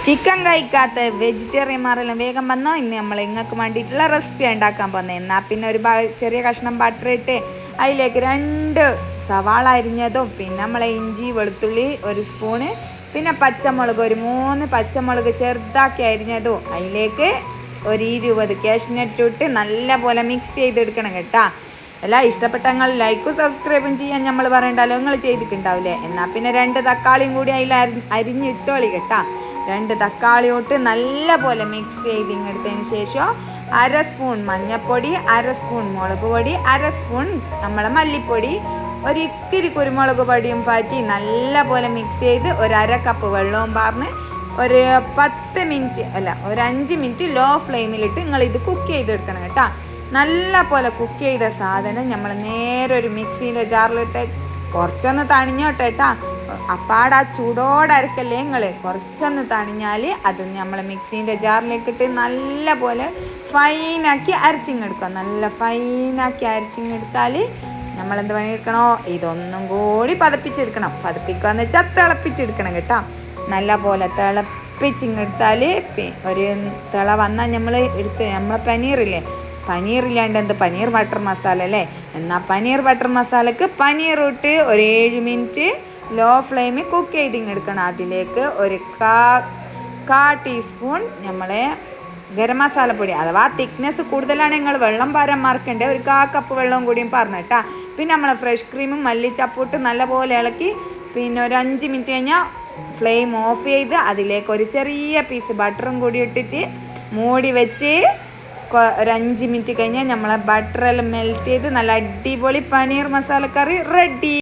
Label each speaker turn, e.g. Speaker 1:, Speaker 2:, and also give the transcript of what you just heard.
Speaker 1: Chicken കഴിക്കാത്ത വെജിറ്റേറിയന്മാരെല്ലാം വേഗം വന്നോ. ഇന്ന് നമ്മൾ നിങ്ങൾക്ക് വേണ്ടിയിട്ടുള്ള റെസിപ്പി ഉണ്ടാക്കാൻ പോകുന്നത്. എന്നാൽ പിന്നെ ഒരു ചെറിയ കഷ്ണം ബട്ടർ ഇട്ട് അതിലേക്ക് 2 സവാള അരിഞ്ഞതും പിന്നെ നമ്മളെ ഇഞ്ചി വെളുത്തുള്ളി 1 സ്പൂണ്, പിന്നെ പച്ചമുളക് 3 പച്ചമുളക് ചെറുതാക്കി അരിഞ്ഞതും അതിലേക്ക് 20 കാഷ്നട്ട് ഇട്ട് നല്ല പോലെ മിക്സ് ചെയ്തെടുക്കണം കേട്ടോ. എല്ലാം ഇഷ്ടപ്പെട്ട നിങ്ങൾ ലൈക്കും സബ്സ്ക്രൈബും ചെയ്യാൻ നമ്മൾ പറയണ്ടല്ലോ, നിങ്ങൾ ചെയ്തിട്ടുണ്ടാവില്ലേ. എന്നാൽ പിന്നെ 2 തക്കാളിയും കൂടി അതിൽ അരിഞ്ഞിട്ടോളി കേട്ടോ. 2 തക്കാളി ഇട്ട് നല്ല പോലെ മിക്സ് ചെയ്ത് ഇങ്ങെടുത്തതിന് ശേഷം 1/2 സ്പൂൺ മഞ്ഞൾപ്പൊടി, 1/2 സ്പൂൺ മുളക് പൊടി, 1/2 സ്പൂൺ നമ്മളെ മല്ലിപ്പൊടി, ഇത്തിരി കുരുമുളക് പൊടിയും പാറ്റി നല്ല പോലെ മിക്സ് ചെയ്ത് 1/2 കപ്പ് വെള്ളവും പാർന്ന് ഒരു 10 മിനിറ്റ് അല്ല ഒരു 5 മിനിറ്റ് ലോ ഫ്ലെയിമിലിട്ട് നിങ്ങൾ ഇത് കുക്ക് ചെയ്തെടുക്കണം കേട്ടോ. നല്ല പോലെ കുക്ക് ചെയ്ത സാധനം നമ്മൾ നേരെ ഒരു മിക്സീൻ്റെ ജാറിലിട്ട് കുറച്ചൊന്ന് തണിഞ്ഞോട്ടെ കേട്ടോ. അപ്പാട് ആ ചൂടോടെ അരക്കല്ലേ നിങ്ങൾ, കുറച്ചൊന്ന് തണിഞ്ഞാൽ അത് നമ്മൾ മിക്സീൻ്റെ ജാറിലേക്കിട്ട് നല്ല പോലെ ഫൈനാക്കി അരച്ചിങ്ങെടുക്കുക. നല്ല ഫൈനാക്കി അരച്ചിങ്ങെടുത്താൽ നമ്മളെന്ത് പണിയെടുക്കണോ, ഇതൊന്നും കൂടി പതപ്പിച്ചെടുക്കണം. പതപ്പിക്കുകയെന്ന് വെച്ചാൽ തിളപ്പിച്ചെടുക്കണം കേട്ടോ. നല്ല പോലെ തിളപ്പിച്ചിങ്ങെടുത്താൽ ഒരു തിള വന്നാൽ നമ്മൾ നമ്മളെ പനീറില്ലാണ്ട് എന്ത് പനീർ ബട്ടർ മസാല അല്ലേ. എന്നാൽ പനീർ ബട്ടർ മസാലക്ക് പനീർ ഇട്ട് ഒരു 7 മിനിറ്റ് ലോ ഫ്ലെയിമിൽ കുക്ക് ചെയ്തിങ്ങെടുക്കണം. അതിലേക്ക് ഒരു കാ ടീസ്പൂൺ നമ്മളെ ഗരം മസാലപ്പൊടി, അഥവാ തിക്നെസ് കൂടുതലാണ് നിങ്ങൾ വെള്ളം പാരാൻ മറക്കണ്ടേ, ഒരു 1/4 കപ്പ് വെള്ളവും കൂടിയും പറഞ്ഞിട്ടാ. പിന്നെ നമ്മളെ ഫ്രഷ് ക്രീമും മല്ലിച്ചപ്പിട്ട് നല്ലപോലെ ഇളക്കി പിന്നെ ഒരു 5 മിനിറ്റ് കഴിഞ്ഞാൽ ഫ്ലെയിം ഓഫ് ചെയ്ത് അതിലേക്ക് ഒരു ചെറിയ പീസ് ബട്ടറും കൂടി ഇട്ടിട്ട് മൂടി വെച്ച് ഒരു 5 മിനിറ്റ് കഴിഞ്ഞാൽ നമ്മളെ ബട്ടറെല്ലാം മെൽറ്റ് ചെയ്ത് നല്ല അടിപൊളി പനീർ മസാലക്കറി റെഡി.